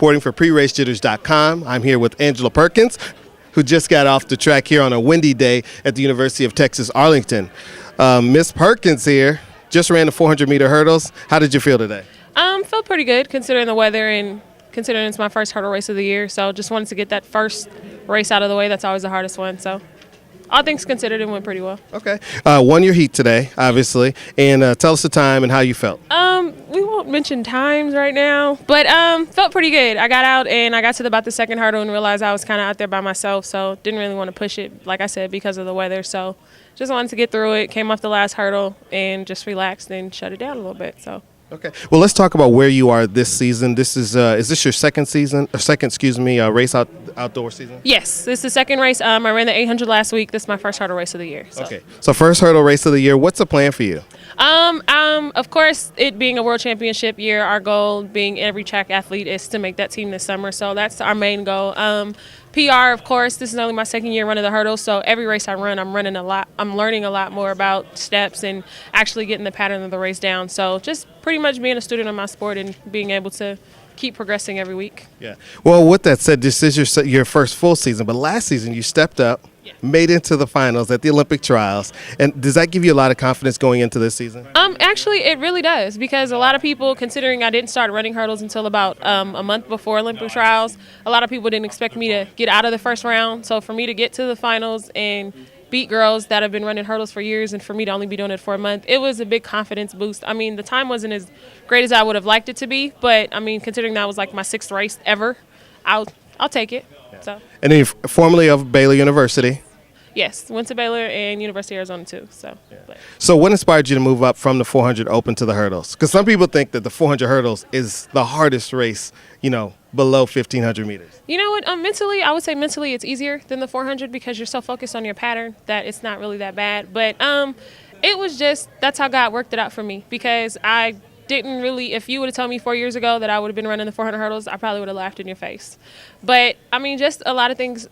reporting for PreRaceJitters.com. I'm here with Angela Perkins, who just got off the track here on a windy day at the University of Texas, Arlington. Miss Perkins here just ran the 400-meter hurdles. How did you feel today? Felt pretty good considering the weather and considering it's my first hurdle race of the year. So just wanted to get that first race out of the way. That's always the hardest one. So all things considered, it went pretty well. Okay. Won your heat today, obviously. And tell us the time and how you felt. We won't mention times right now, but felt pretty good. I got out and I got to about the second hurdle and realized I was kind of out there by myself, so didn't really want to push it, like I said, because of the weather. So just wanted to get through it, came off the last hurdle, and just relaxed and shut it down a little bit. So. Okay. Well, let's talk about where you are this season. This is this your second race outdoor season? Yes, this is the second race. I ran the 800 last week. This is my first hurdle race of the year. So. Okay. So first hurdle race of the year. What's the plan for you? Of course, it being a world championship year, our goal being every track athlete is to make that team this summer. So that's our main goal. PR, of course, this is only my second year running the hurdles, so every race I run, I'm running a lot. I'm learning a lot more about steps and actually getting the pattern of the race down. So just pretty much being a student of my sport and being able to keep progressing every week. Yeah. Well, with that said, this is your first full season, but last season you stepped up, made it into the finals at the Olympic trials. And does that give you a lot of confidence going into this season? Actually, it really does, because a lot of people, considering I didn't start running hurdles until about a month before Olympic trials, a lot of people didn't expect me to get out of the first round. So for me to get to the finals and beat girls that have been running hurdles for years, and for me to only be doing it for a month, it was a big confidence boost. I mean, the time wasn't as great as I would have liked it to be, but I mean, considering that was like my 6th race ever, I'll take it. Yeah. So. And then you're formerly of Baylor University. Yes, went to Baylor and University of Arizona too. So. Yeah. So what inspired you to move up from the 400 open to the hurdles? Because some people think that the 400 hurdles is the hardest race, below 1,500 meters. You know what? Mentally, I would say mentally it's easier than the 400 because you're so focused on your pattern that it's not really that bad. But it was just, that's how God worked it out for me, because I didn't really, if you would have told me 4 years ago that I would have been running the 400 hurdles, I probably would have laughed in your face. But, I mean, just a lot of things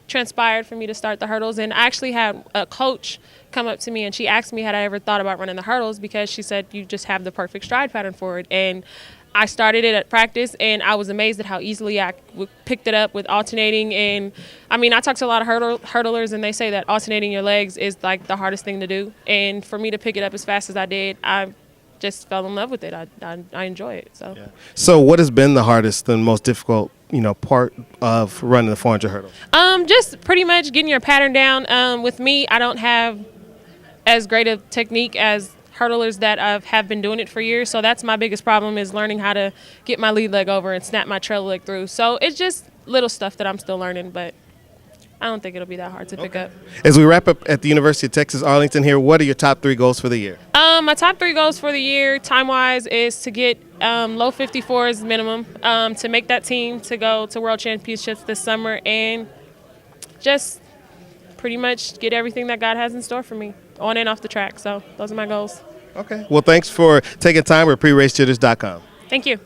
transpired for me to start the hurdles. And I actually had a coach come up to me and she asked me had I ever thought about running the hurdles, because she said you just have the perfect stride pattern for it. And I started it at practice, and I was amazed at how easily I picked it up with alternating. And I mean, I talk to a lot of hurdlers, and they say that alternating your legs is like the hardest thing to do. And for me to pick it up as fast as I did, I just fell in love with it. I enjoy it. So. Yeah. So what has been the hardest and most difficult, part of running the 400 hurdles? Just pretty much getting your pattern down. With me, I don't have as great a technique as hurdlers that have been doing it for years. So that's my biggest problem, is learning how to get my lead leg over and snap my trail leg through. So it's just little stuff that I'm still learning, but I don't think it'll be that hard to pick up. As we wrap up at the University of Texas, Arlington here, what are your top 3 goals for the year? My top 3 goals for the year, time-wise, is to get low 54s minimum, to make that team to go to World Championships this summer, and just pretty much get everything that God has in store for me on and off the track. So those are my goals. Okay. Well, thanks for taking time with PreRaceJitters.com. Thank you.